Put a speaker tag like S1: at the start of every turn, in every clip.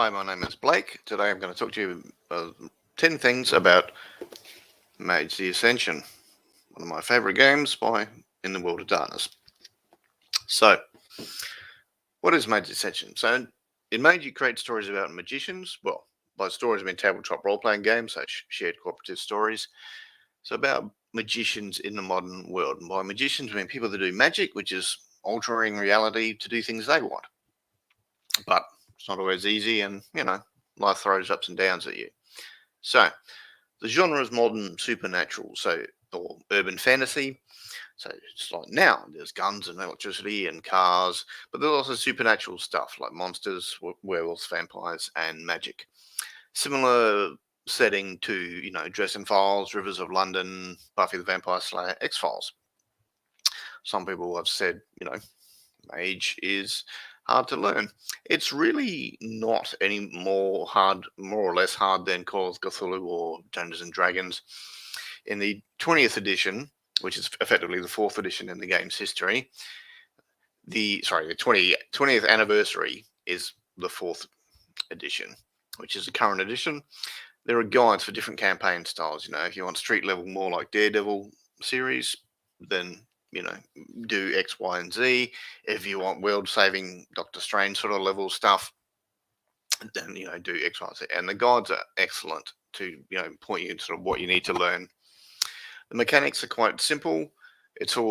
S1: Hi, my name is Blake. Today I'm going to talk to you 10 things about Mage the Ascension, one of my favourite games in the world of darkness. So, what is Mage the Ascension? So, in Mage you create stories about magicians. Well, by stories I mean tabletop role-playing games, so shared cooperative stories. So about magicians in the modern world. And by magicians I mean people that do magic, which is altering reality to do things they want. But it's not always easy, and, life throws ups and downs at you. So, the genre is modern supernatural, or urban fantasy. So it's like now there's guns and electricity and cars, but there's also supernatural stuff like monsters, werewolves, vampires, and magic. Similar setting to Dresden Files, Rivers of London, Buffy the Vampire Slayer, X Files. Some people have said Mage is hard to learn. It's really not any more or less hard than Call of Cthulhu or Dungeons and Dragons. In the 20th edition, which is effectively the 4th edition in the game's history, the 20th anniversary is the 4th edition, which is the current edition. There are guides for different campaign styles. If you want street level, more like Daredevil series, then do X, Y, and Z. If you want world-saving Doctor Strange sort of level stuff, then do X, Y, and Z. And the guides are excellent to point you to sort of what you need to learn. The mechanics are quite simple.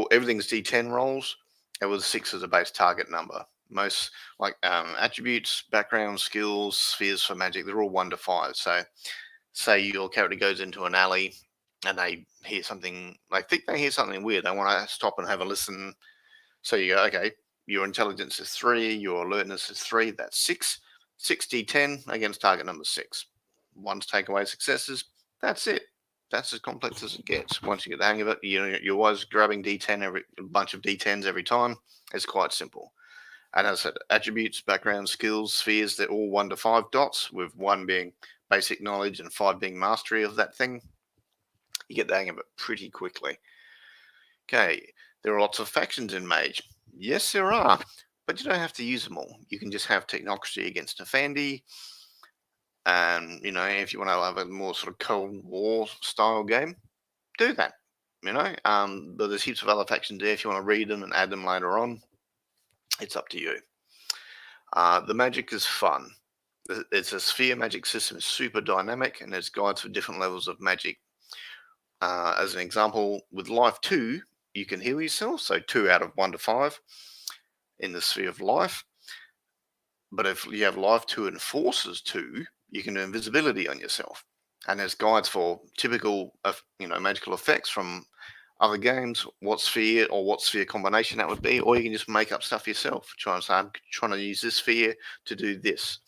S1: Everything's D10 rolls, and with 6 as a base target number. Most attributes, background, skills, spheres for magic, they're all 1 to 5. So, say your character goes into an alley and they hear something, think they hear something weird. They want to stop and have a listen. So you go, okay, your intelligence is 3, your alertness is 3, that's 6. 6d10 against target number 6. One's takeaway successes, that's it. That's as complex as it gets. Once you get the hang of it, you're always grabbing a bunch of d10s every time. It's quite simple. And as I said, attributes, background, skills, spheres, they're all 1 to 5 dots, with 1 being basic knowledge and 5 being mastery of that thing. You get the hang of it pretty quickly. Okay, there are lots of factions in Mage. Yes, there are, but you don't have to use them all. You can just have Technocracy against Nefandi. And, if you want to have a more sort of Cold War style game, do that. But there's heaps of other factions there. If you want to read them and add them later on, it's up to you. The magic is fun. It's a sphere magic system. It's super dynamic, and there's guides for different levels of magic. As an example, with life 2, you can heal yourself. So 2 out of 1 to 5 in the sphere of life. But if you have life 2 and forces 2, you can do invisibility on yourself. And there's guides for typical, magical effects from other games, what sphere combination that would be, or you can just make up stuff yourself. Trying to say, I'm trying to use this sphere to do this.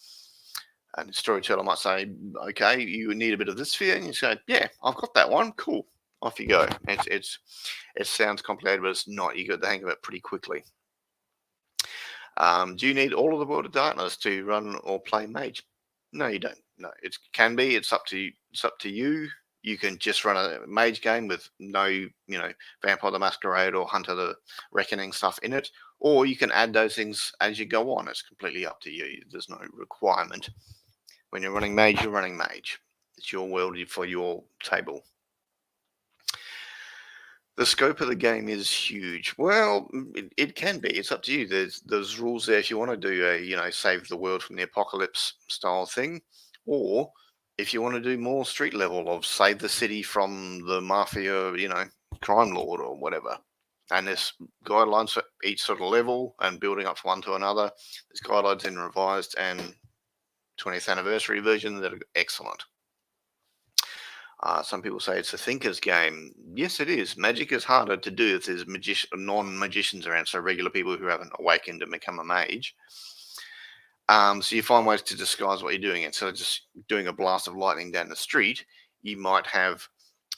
S1: And the storyteller might say, okay, you need a bit of this sphere, and you say, yeah, I've got that one, cool. Off you go. It sounds complicated, but it's not. You get the hang of it pretty quickly. Do you need all of the World of Darkness to run or play Mage? No, you don't. No, it can be. It's up to you. You can just run a Mage game with no, Vampire the Masquerade or Hunter the Reckoning stuff in it, or you can add those things as you go on. It's completely up to you. There's no requirement. When you're running Mage, you're running Mage. It's your world for your table. The scope of the game is huge. Well, it can be. It's up to you. There's rules there if you want to do a save the world from the apocalypse style thing, or if you want to do more street level of save the city from the mafia, crime lord or whatever. And there's guidelines for each sort of level and building up from one to another. There's guidelines in revised and 20th anniversary version that are excellent. Some people say it's a thinker's game. Yes, it is. Magic is harder to do if there's non-magicians around, so regular people who haven't awakened and become a mage. So you find ways to disguise what you're doing. Instead of just doing a blast of lightning down the street, you might have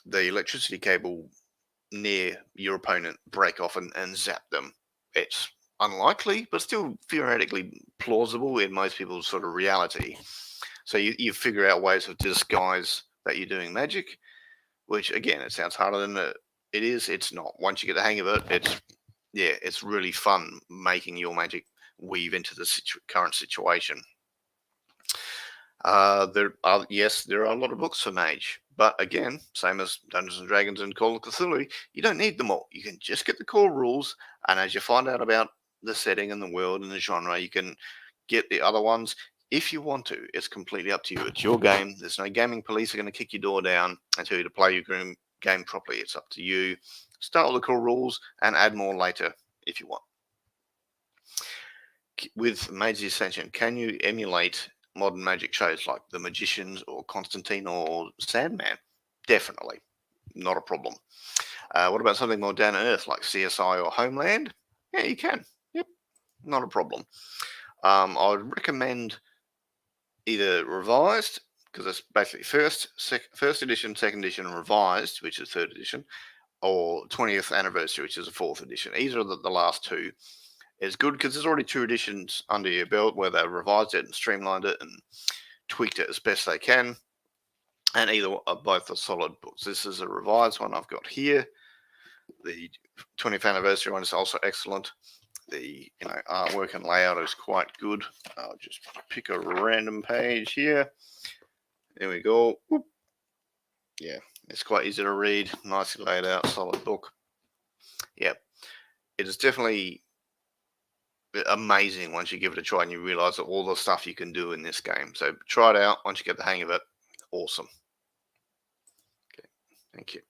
S1: the electricity cable near your opponent break off and zap them. It's unlikely, but still theoretically plausible in most people's sort of reality. So you figure out ways of disguise that you're doing magic, which again, it sounds harder than it is. It's not. Once you get the hang of it, it's really fun making your magic weave into the current situation. Yes, there are a lot of books for Mage, but again, same as Dungeons and Dragons and Call of Cthulhu, you don't need them all. You can just get the core rules, and as you find out about the setting and the world and the genre, you can get the other ones if you want to. It's completely up to you. It's your game. There's no gaming police are going to kick your door down and tell you to play your game properly. It's up to you. Start with the core rules and add more later if you want. With Mage the Ascension, can you emulate modern magic shows like The Magicians or Constantine or Sandman? Definitely. Not a problem. What about something more down to earth like CSI or Homeland? Yeah, you can. Yep, not a problem. I would recommend either revised, because it's basically first edition, second edition, revised, which is third edition, or 20th anniversary, which is a fourth edition. Either of the last two is good because there's already two editions under your belt where they revised it and streamlined it and tweaked it as best they can. And both are solid books. This is a revised one I've got here. The 20th anniversary one is also excellent. The artwork and layout is quite good. I'll just pick a random page here. There we go. Whoop. Yeah, it's quite easy to read. Nicely laid out, solid book. Yeah, it is definitely amazing once you give it a try and you realize all the stuff you can do in this game. So try it out. Once you get the hang of it, awesome. Okay, thank you.